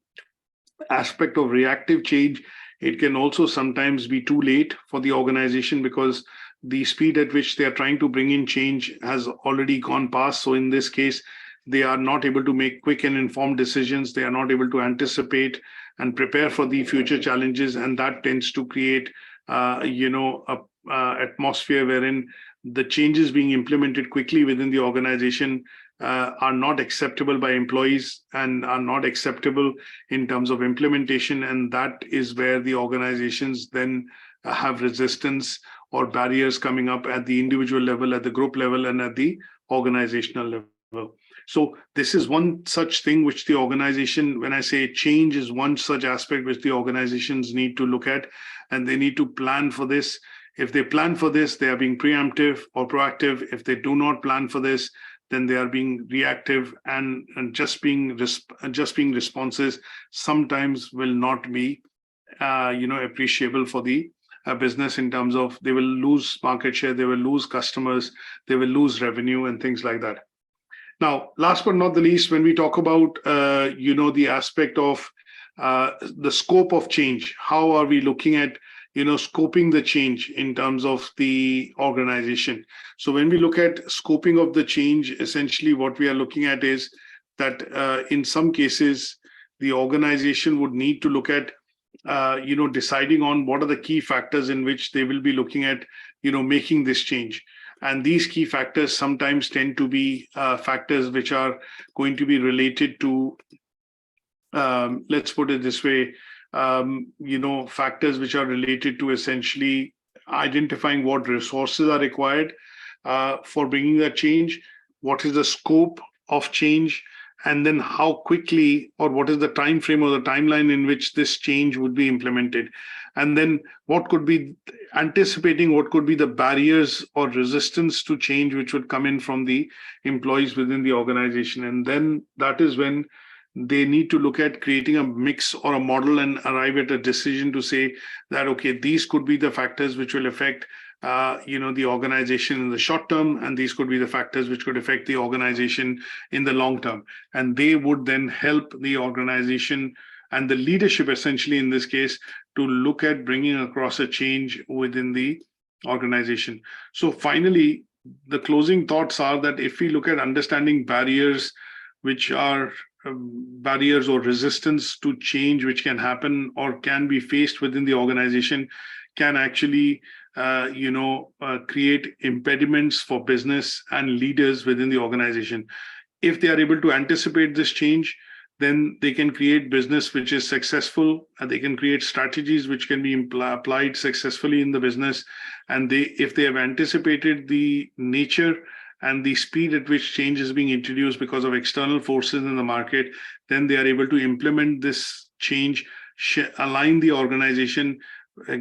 aspect of reactive change, it can also sometimes be too late for the organization because the speed at which they are trying to bring in change has already gone past. So in this case, they are not able to make quick and informed decisions. They are not able to anticipate and prepare for the future challenges. And that tends to create atmosphere wherein the changes being implemented quickly within the organization are not acceptable by employees and are not acceptable in terms of implementation. And that is where the organizations then have resistance or barriers coming up at the individual level, at the group level, and at the organizational level. So this is one such thing which the organization, when I say change, is one such aspect which the organizations need to look at, and they need to plan for this. If they plan for this, they are being preemptive or proactive. If they do not plan for this, then they are being reactive, and just being responses sometimes will not be appreciable for the business in terms of they will lose market share, they will lose customers, they will lose revenue and things like that. Now, last but not the least, when we talk about the aspect of the scope of change, how are we looking at scoping the change in terms of the organization? So when we look at scoping of the change, essentially what we are looking at is that in some cases, the organization would need to look at deciding on what are the key factors in which they will be looking at making this change. And these key factors sometimes tend to be factors which are going to be related to, let's put it this way, factors which are related to essentially identifying what resources are required for bringing that change, what is the scope of change, and then how quickly or what is the time frame or the timeline in which this change would be implemented. And then what could be anticipating what could be the barriers or resistance to change which would come in from the employees within the organization. And then that is when they need to look at creating a mix or a model and arrive at a decision to say that, okay, these could be the factors which will affect the organization in the short term, and these could be the factors which could affect the organization in the long term. And they would then help the organization and the leadership, essentially in this case, to look at bringing across a change within the organization. So finally, the closing thoughts are that if we look at understanding barriers, which are barriers or resistance to change which can happen or can be faced within the organization, can actually create impediments for business and leaders within the organization. If they are able to anticipate this change, then they can create business which is successful, and they can create strategies which can be applied successfully in the business. And if they have anticipated the nature and the speed at which change is being introduced because of external forces in the market, then they are able to implement this change, align the organization,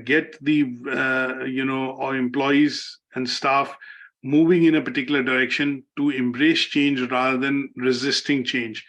get the our employees and staff moving in a particular direction to embrace change rather than resisting change.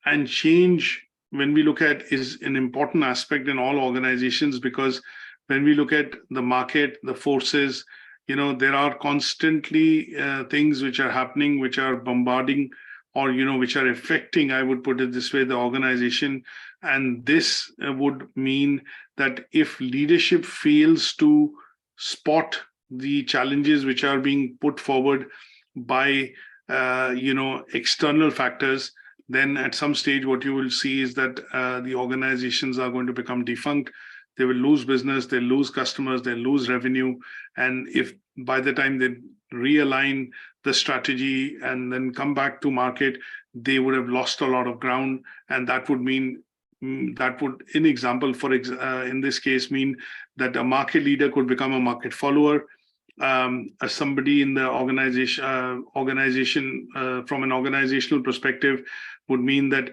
And change, when we look at, is an important aspect in all organizations, because when we look at the market, the forces, there are constantly things which are happening, which are bombarding or, which are affecting, I would put it this way, the organization. And this would mean that if leadership fails to spot the challenges which are being put forward by, external factors, then at some stage, what you will see is that the organizations are going to become defunct. They will lose business, they'll lose customers, they'll lose revenue. And if by the time they realign the strategy and then come back to market, they would have lost a lot of ground. And that would mean, in this case, mean that a market leader could become a market follower. Somebody in the organization from an organizational perspective would mean that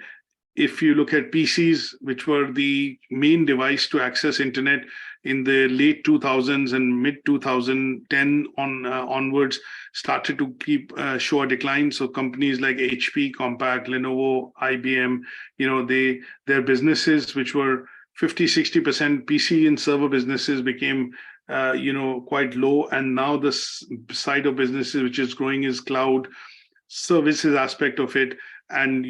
if you look at PCs, which were the main device to access internet in the late 2000s and mid 2010 onwards, started to show a decline. So companies like HP, Compaq, Lenovo, IBM, their businesses, which were 50-60% PC and server businesses, became quite low. And now the side of businesses which is growing is cloud services aspect of it, and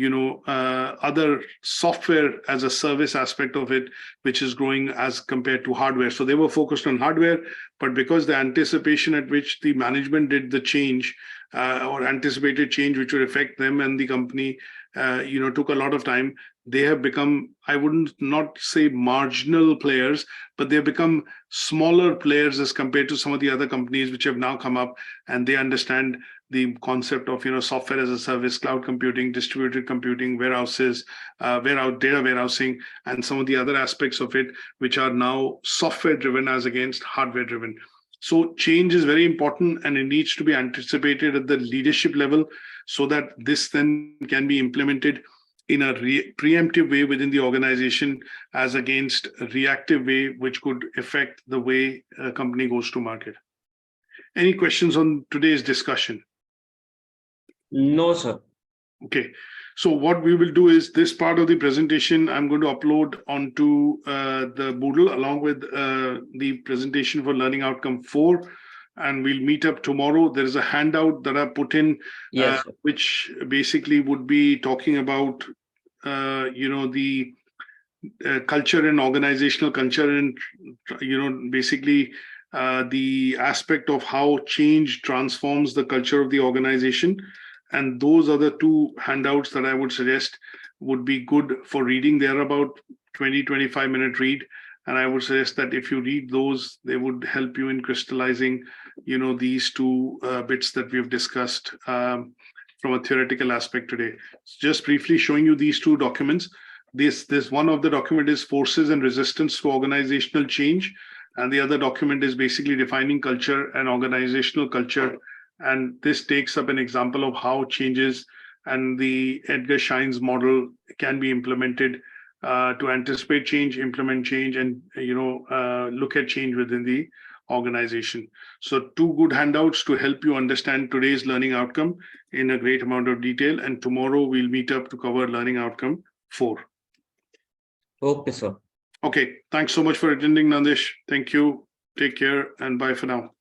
other software as a service aspect of it, which is growing as compared to hardware. So they were focused on hardware, but because the anticipation at which the management did the change or anticipated change which would affect them and the company took a lot of time, they have become, I wouldn't not say marginal players, but they've become smaller players as compared to some of the other companies which have now come up, and they understand the concept of software as a service, cloud computing, distributed computing, warehouses, data warehousing, and some of the other aspects of it, which are now software driven as against hardware driven. So change is very important, and it needs to be anticipated at the leadership level so that this then can be implemented in a preemptive way within the organization as against a reactive way, which could affect the way a company goes to market. Any questions on today's discussion? No, sir. Okay. So what we will do is this part of the presentation I'm going to upload onto the Moodle along with the presentation for Learning Outcome 4. And we'll meet up tomorrow. There is a handout that I put in, yes, which basically would be talking about, the culture and organizational culture, and basically the aspect of how change transforms the culture of the organization. And those are the two handouts that I would suggest would be good for reading. They're about 20-25 minute read. And I would suggest that if you read those, they would help you in crystallizing, these two bits that we've discussed from a theoretical aspect today. Just briefly showing you these two documents. This one of the document is Forces and Resistance to Organizational Change. And the other document is basically defining culture and organizational culture. And this takes up an example of how changes and the Edgar Schein's model can be implemented to anticipate change, implement change, and look at change within the organization. So two good handouts to help you understand today's learning outcome in a great amount of detail. And tomorrow we'll meet up to cover Learning Outcome 4. Okay, sir. Okay, thanks so much for attending, Nandish. Thank you. Take care and bye for now.